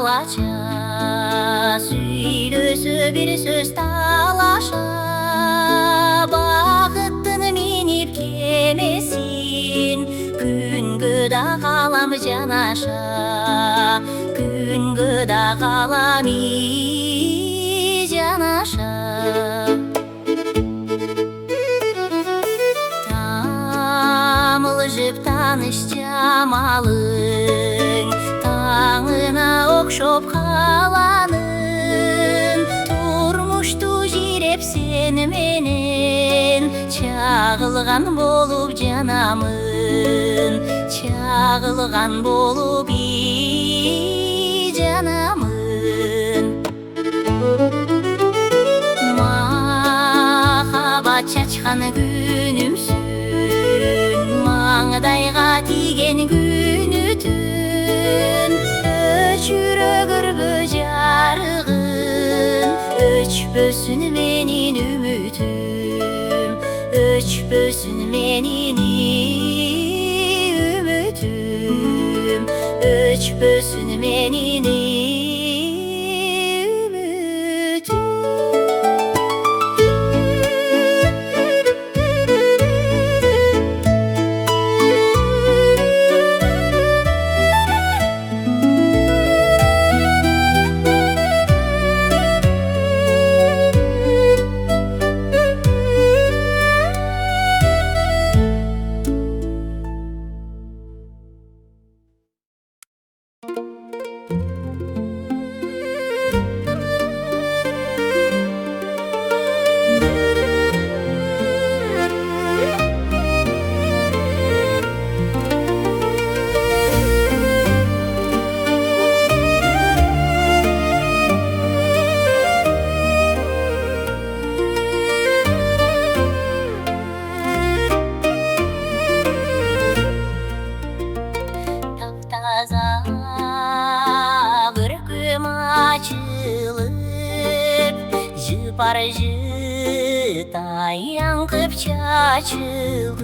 балача сүйлөсө бир сөз талаша, бакыттын минип кемесин күнгө да калам жанаша, күнгө да калам жанаша. Тамылжып таныш жамалың, таңына окшоп каланын, турмушту жиреп сен менен чагылган болуп жанамын, чагылган болуп жанамын. Махаббат чачкан күнүмсүн, маңдайга тиген күнү түн, өчүрө көрбө жарыгын, өчпөсүн менин үмүтүм, өчпөсүн менин үмүтүм, өчпөсүн менин үмүтүм. Таза көркөм ачылып, жыпар жытай аңкып чачылып,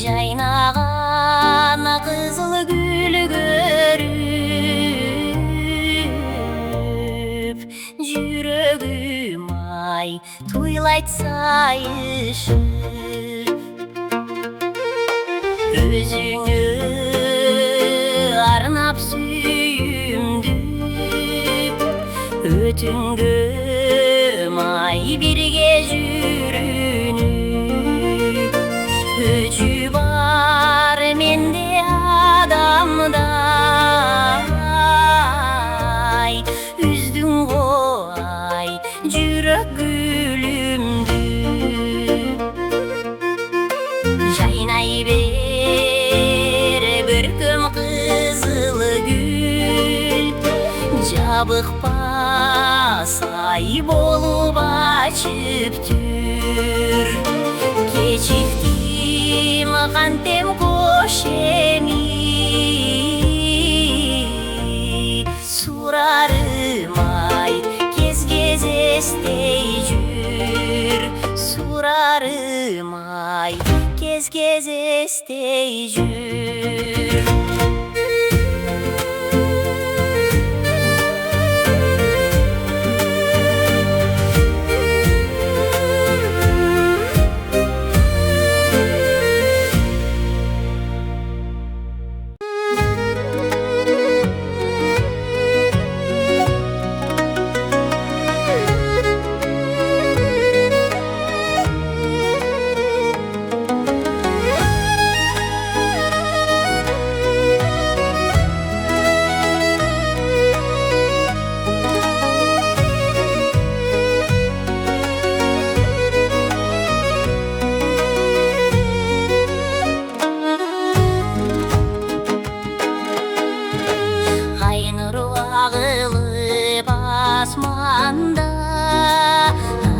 жайнаган кызыл гүл көрүп, жүрөгүм ай туйлайт сайышып. Өзүңө арнап сүйүмдүп, өтүнгөм ай бирге жүрүнүп, өчү бар менде адамдай, үздүң го ай жүрөк гүлүмдү. Жайнай көркөм кызыл гүл, жабыкпас ай болуп ачып түр. Кечиктим кантем кош эми, сурарым ай кез кез эстей жүр, сурарым ай кез кез эстей жүр. Асманда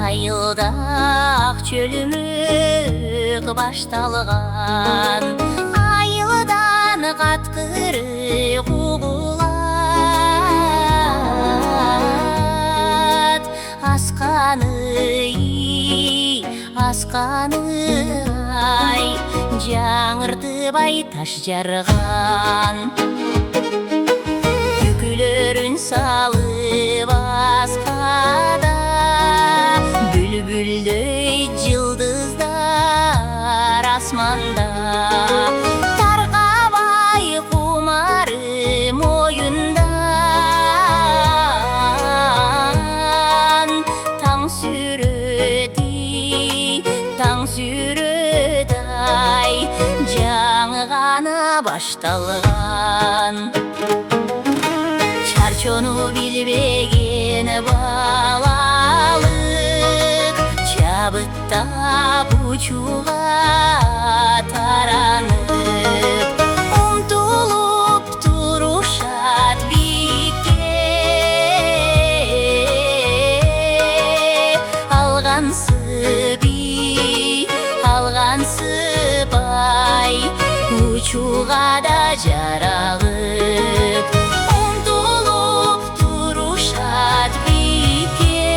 айылдак чөлүмүк башталган, айылдан каткырык угулат. Асканы ай жаңыртып ай таш жарган. күндөрүн салып аскада, бүлбүлдөй жылдыздар асманда. Таркабай кумарым оюндан, таң сүрөдай жаңы гана башталган. Чарчоону билбеген балалык чабыттап учууга таранып, умтулуп турушат биикке. Алгансып ай учууга да жаралып, умтулуп турушат биикке.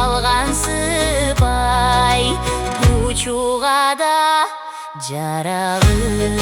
Алгансып ай учууга да жаралып.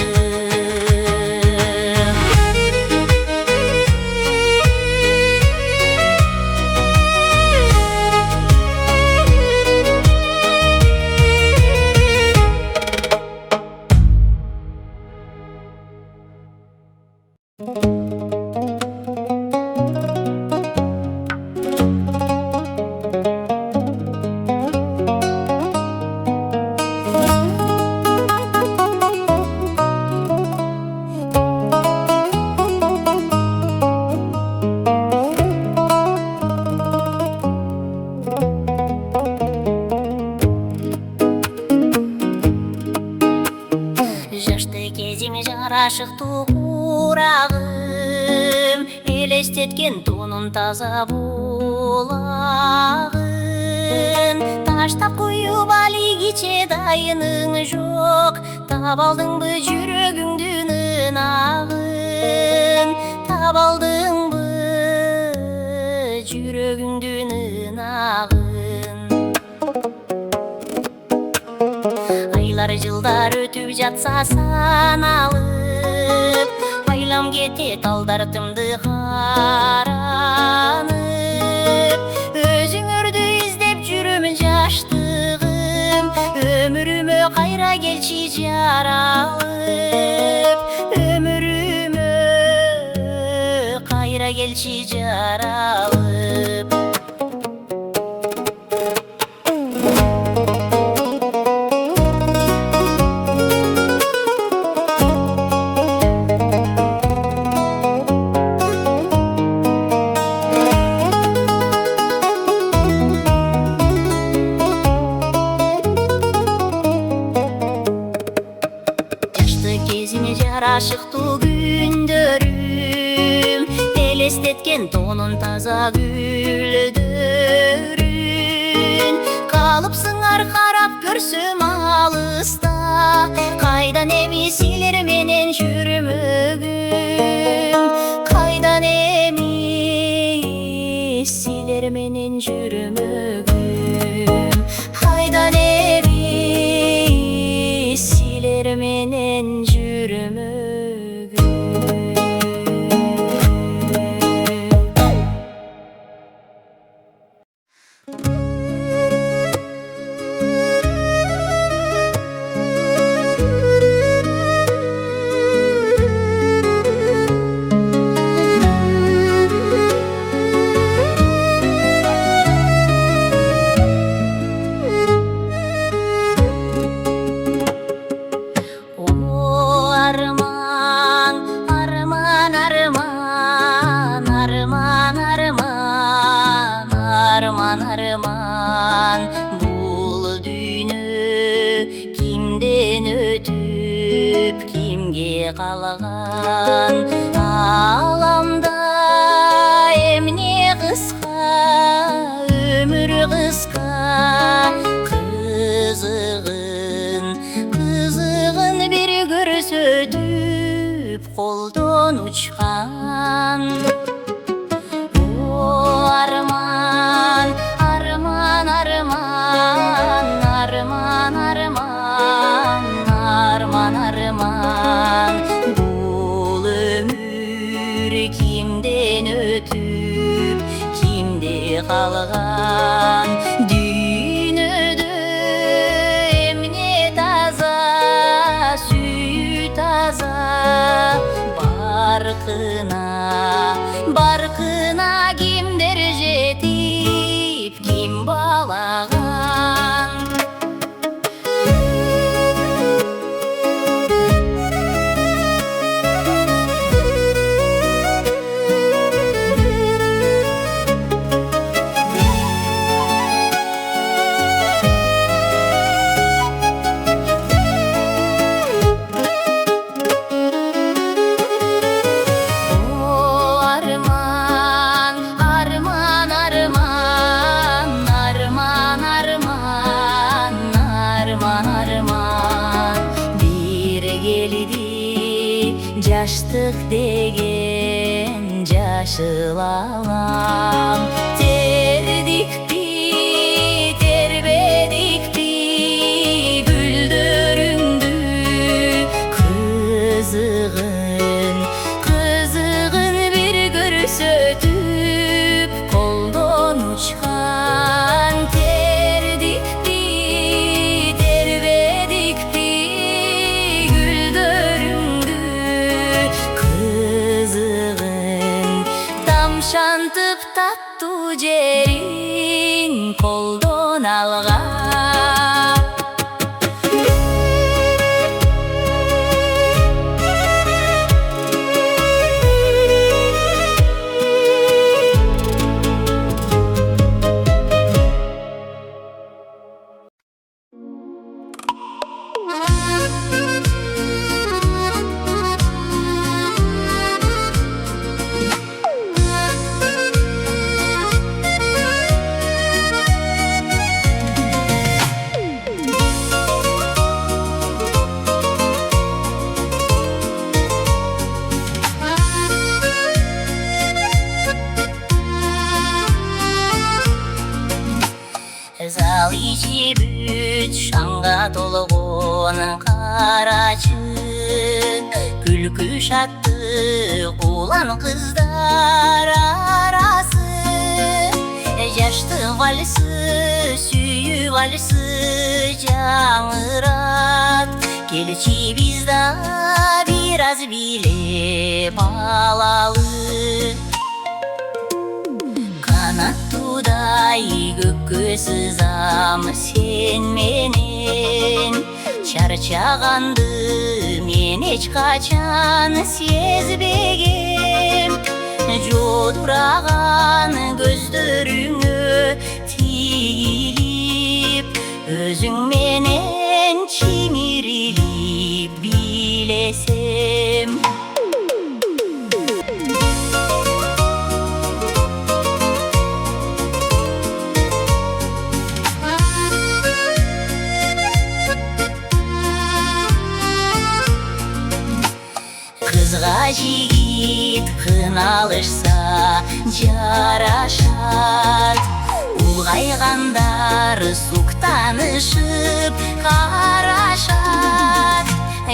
Жашты кезим жарашыктуу курагым, элестеткен тонун таза булагын. Таштап коюп али киче дайының жок, таап алдыңбы жүрөгүңдүн ынагын, таап алдыңбы жүрөгүңдүн ынагын. Айлар жылдар өтүп жатса саналып, байлам кетет алдар тымды каранып. Өзүңөрдү издеп жүрөм жаштыгым, өмүрүмө кайра келчи жаралып, өмүрүмө кайра келчи жаралып. Жарашыктуу күндөрүм, элестеткен тонун таза гүлдөрүн. Калыпсыңар карап көрсөм алыста, кайдан эми силер менен жүрмөгүм, кайдан эми силер менен жүрмөгүм, кайдан эми силер менен жүрмөгүм. Арман, бул дүйнө кимден өтүп кимге калган? Аламда эмне кыска, өмүр кыска, кызыгын бир көрсөтүп колдон учкан. барқына кимдер жетип, ким балаган. Жаштык деген жашыл алам, тердикпи, тербедикпи гүлдөрүңдү, кызыгын бир көрсөтүп, колдон учкан. Тердикпи, тербедикпи тамшантып таттуу жерин колдон алган. Зал ичи бүт шаңга толгон карачы, күлкү шаттык улан кыздар арасы. Жашты вальсы, сүйүү вальсы жаңырат, келчи биз да бир аз билеп алалы. Канаттуудай көккө сызам сен менен, чарчаганды мен эч качан сезбегем. Жодураган көздөрүңө тигилип, өзүң менен чимирилип билесем. Кызга жигит кыналышса жарашат, улгайгандар суктанышып карашат.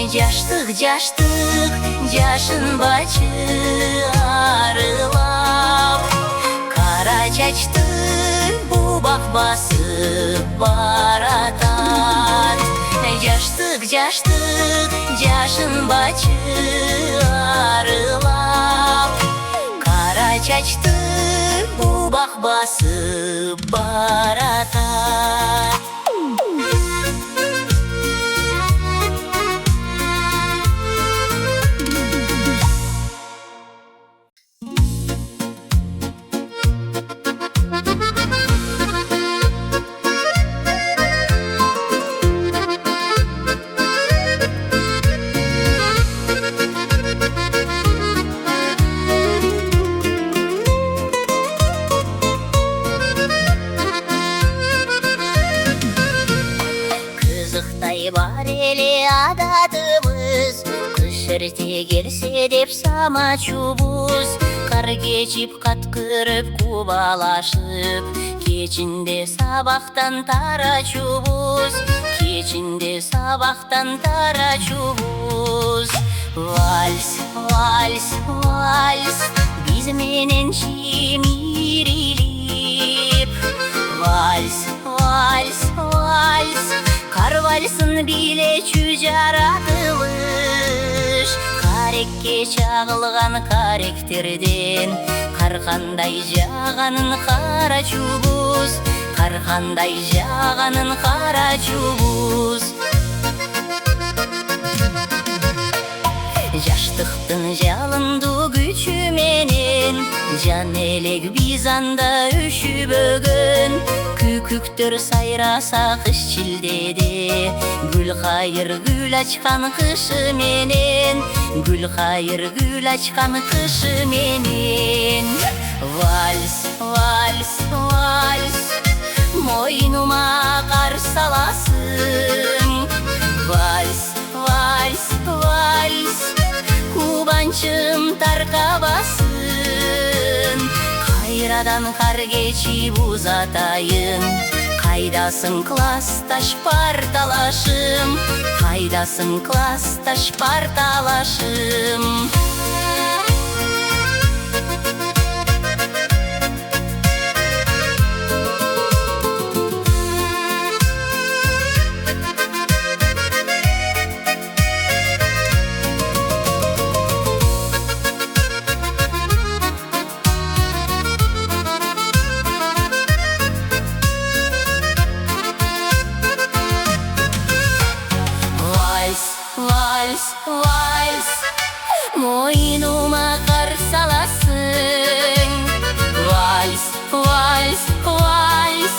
Жаштык, жаштык, жашынбачы арылап, кара чачты бубак басып баратат. Жаштык, жаштык, жашынбачы арылап, кара чачты бубак басып баратат. Бар эле адатыбыз, кыш эрте келсе деп самачубуз. Кар кечип каткырып кубалашып, кечинде сабактан тарачубуз, кечинде сабактан тарачубуз. Вальс, вальс, вальс, биз менен чимирилип. Вальс, вальс, вальс, кар вальсын билечү жаратылыш. Карекке текке чағылған каректерден, қарқандай жағанын қара чубуз, қарқандай жағанын қара чубуз. Жаштықтың жалынды күчіменен, жан елек бизанда үші бөгін. Күкүктөр сайраса қыш чилдеде, гүл қайыр гүл ачқан қышы менен, гүл қайыр гүл ачқан қышы менен. Вальс, вальс, вальс, мойнума қар саласың. Вальс, вальс, вальс, кубанчым тарқабасын. Қайрадан қар кечип узатайын, қайдасың классташ парталашым, қайдасың классташ парталашым. Вальс, вальс, мойнума қар саласың. Вальс, вальс, вальс,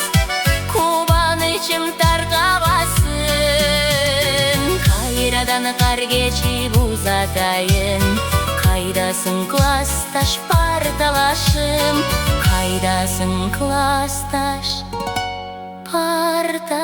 кубанычым тарқабасын. Қайрадан қар кечип узатайын, қайдасың классташ парталашым, қайдасың классташ парталашым.